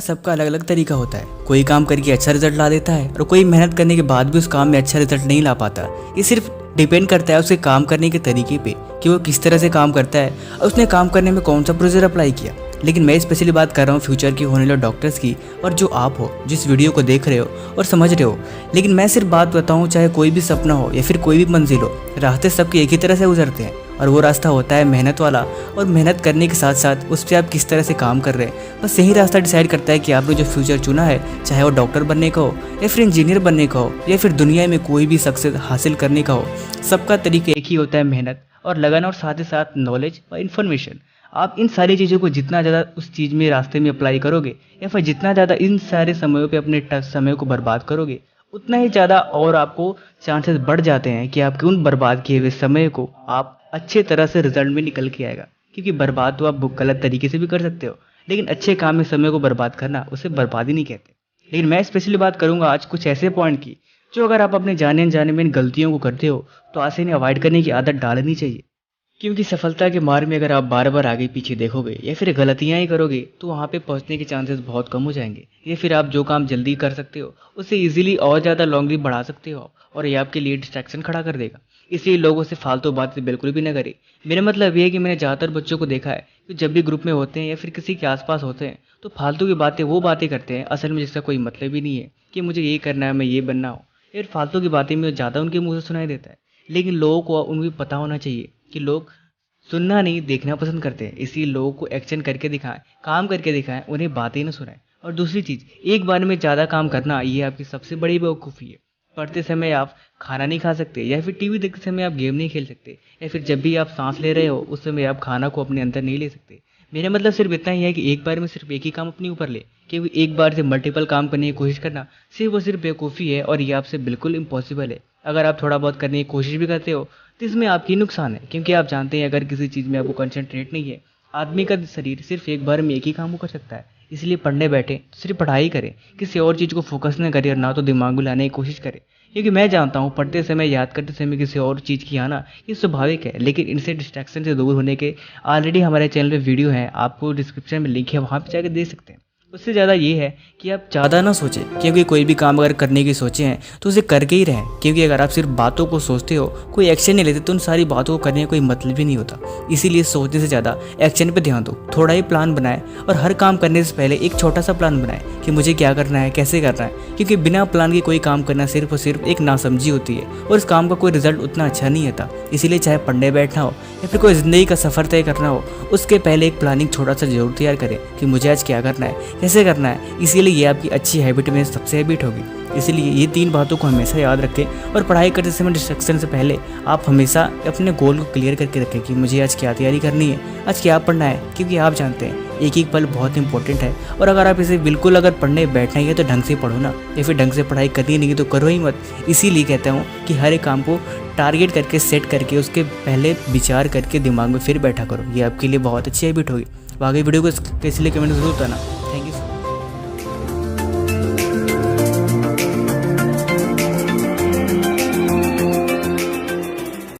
सबका अलग अलग तरीका होता है। कोई काम करके अच्छा रिजल्ट ला देता है और कोई मेहनत करने के बाद भी उस काम में अच्छा रिजल्ट नहीं ला पाता। ये सिर्फ डिपेंड करता है उसके काम करने के तरीके पे कि वो किस तरह से काम करता है और उसने काम करने में कौन सा प्रोसीजर अप्लाई किया। लेकिन मैं स्पेशली बात कर रहा हूँ फ्यूचर की होने वाले डॉक्टर्स की, और जो आप हो जिस वीडियो को देख रहे हो और समझ रहे हो। लेकिन मैं सिर्फ बात बताऊँ, चाहे कोई भी सपना हो या फिर कोई भी मंजिल हो, रास्ते सबके एक ही तरह से गुजरते हैं और वो रास्ता होता है मेहनत वाला। और मेहनत करने के साथ साथ उस पर आप किस तरह से काम कर रहे हैं, बस यही रास्ता डिसाइड करता है कि आपने जो फ्यूचर चुना है, चाहे वो डॉक्टर बनने का हो या फिर इंजीनियर बनने का हो या फिर दुनिया में कोई भी सक्सेस हासिल करने का हो, सबका तरीका एक ही होता है, मेहनत और लगन, और साथ ही साथ नॉलेज और इन्फॉर्मेशन। आप इन सारी चीज़ों को जितना ज़्यादा उस चीज़ में रास्ते में अप्लाई करोगे या फिर जितना ज़्यादा इन सारे समयों पे अपने समय को बर्बाद करोगे, उतना ही ज़्यादा और आपको चांसेस बढ़ जाते हैं कि आपके उन बर्बाद किए हुए समय को आप अच्छे तरह से रिजल्ट में निकल के आएगा। क्योंकि बर्बाद तो आप गलत तरीके से भी कर सकते हो, लेकिन अच्छे काम में समय को बर्बाद करना उसे बर्बादी नहीं कहते। लेकिन मैं स्पेशली बात करूँगा आज कुछ ऐसे पॉइंट की जो अगर आप अपने जाने अनजाने में इन गलतियों को करते हो तो आज से इन्हें अवॉइड करने की आदत डालनी चाहिए। क्योंकि सफलता के मार्ग में अगर आप बार बार आगे पीछे देखोगे या फिर गलतियां ही करोगे तो वहाँ पे पहुँचने के चांसेस बहुत कम हो जाएंगे। या फिर आप जो काम जल्दी कर सकते हो उसे इजीली और ज़्यादा लॉन्गली बढ़ा सकते हो और ये आपके लिए डिस्ट्रैक्शन खड़ा कर देगा। इसलिए लोगों से फालतू बातें बिल्कुल भी ना करें। मेरा मतलब ये है कि मैंने ज़्यादातर बच्चों को देखा है कि जब भी ग्रुप में होते हैं या फिर किसी के आसपास होते हैं तो फालतू की बातें वो बातें करते हैं असल में जिसका कोई मतलब ही नहीं है कि मुझे ये करना है, मैं ये बनना हो। फिर फालतू की बातें में ज़्यादा उनके मुँह से सुनाई देता है। लेकिन लोगों को उनको पता होना चाहिए कि लोग सुनना नहीं देखना पसंद करते हैं। इसलिए लोगों को एक्शन करके दिखाएं, काम करके दिखाएं, उन्हें बातें न सुनाएं। और दूसरी चीज़, एक बार में ज़्यादा काम करना ये आपकी सबसे बड़ी बेवकूफ़ी है। पढ़ते समय आप खाना नहीं खा सकते, या फिर टीवी देखते समय आप गेम नहीं खेल सकते, या फिर जब भी आप सांस ले रहे हो उस समय आप खाना को अपने अंदर नहीं ले सकते। मेरा मतलब सिर्फ इतना ही है कि एक बार में सिर्फ एक ही काम अपने ऊपर ले, क्योंकि एक बार से मल्टीपल काम करने की कोशिश करना सिर्फ और सिर्फ बेवकूफ़ी है और ये आपसे बिल्कुल इम्पॉसिबल है। अगर आप थोड़ा बहुत करने की कोशिश भी करते हो तो इसमें आपकी नुकसान है, क्योंकि आप जानते हैं अगर किसी चीज़ में आपको कंसंट्रेट नहीं है, आदमी का शरीर सिर्फ एक बार में एक ही काम को कर सकता है। इसलिए पढ़ने बैठे तो सिर्फ पढ़ाई करें, किसी और चीज़ को फोकस न करें और ना तो दिमाग में लाने की कोशिश करें। क्योंकि मैं जानता हूँ पढ़ते समय, याद करते समय किसी और चीज़ की आना ये स्वाभाविक है, लेकिन इनसे डिस्ट्रैक्शन से दूर होने के ऑलरेडी हमारे चैनल पे वीडियो है, आपको डिस्क्रिप्शन में लिंक है, वहाँ पे जाकर देख सकते हैं। उससे ज़्यादा ये है कि आप ज़्यादा ना सोचें, क्योंकि कोई भी काम अगर करने की सोचे हैं तो उसे करके ही रहें। क्योंकि अगर आप सिर्फ बातों को सोचते हो, कोई एक्शन नहीं लेते, तो उन सारी बातों को करने का कोई मतलब ही नहीं होता। इसीलिए सोचने से ज़्यादा एक्शन पे ध्यान दो। थोड़ा ही प्लान बनाएं और हर काम करने से पहले एक छोटा सा प्लान बनाएं कि मुझे क्या करना है, कैसे करना है। क्योंकि बिना प्लान के कोई काम करना सिर्फ और सिर्फ एक नासमझी होती है और इस काम का कोई रिजल्ट उतना अच्छा नहीं आता। इसीलिए चाहे पढ़ने बैठना हो या फिर कोई ज़िंदगी का सफ़र तय करना हो, उसके पहले एक प्लानिंग छोटा सा जरूर तैयार करें कि मुझे आज क्या करना है, कैसे करना है। इसीलिए ये आपकी अच्छी हैबिट में सबसे हैबिट होगी। इसलिए ये 3 बातों को हमेशा याद रखें और पढ़ाई करते समय डिस्ट्रैक्शन से पहले आप हमेशा अपने गोल को क्लियर करके रखें कि मुझे आज क्या तैयारी करनी है, आज क्या पढ़ना है। क्योंकि आप जानते हैं एक एक पल बहुत इंपॉर्टेंट है, और अगर आप इसे बिल्कुल अगर पढ़ने बैठना ही है तो ढंग से पढ़ो ना, या फिर ढंग से पढ़ाई करनी नहीं तो करो ही मत। इसीलिए कहता हूँ कि हर एक काम को टारगेट करके सेट करके उसके पहले विचार करके दिमाग में फिर बैठा करो। ये आपके लिए बहुत अच्छी हैबिट होगी। आगे वीडियो को कैसे लिए कमेंट जरूर बताना। Thank you.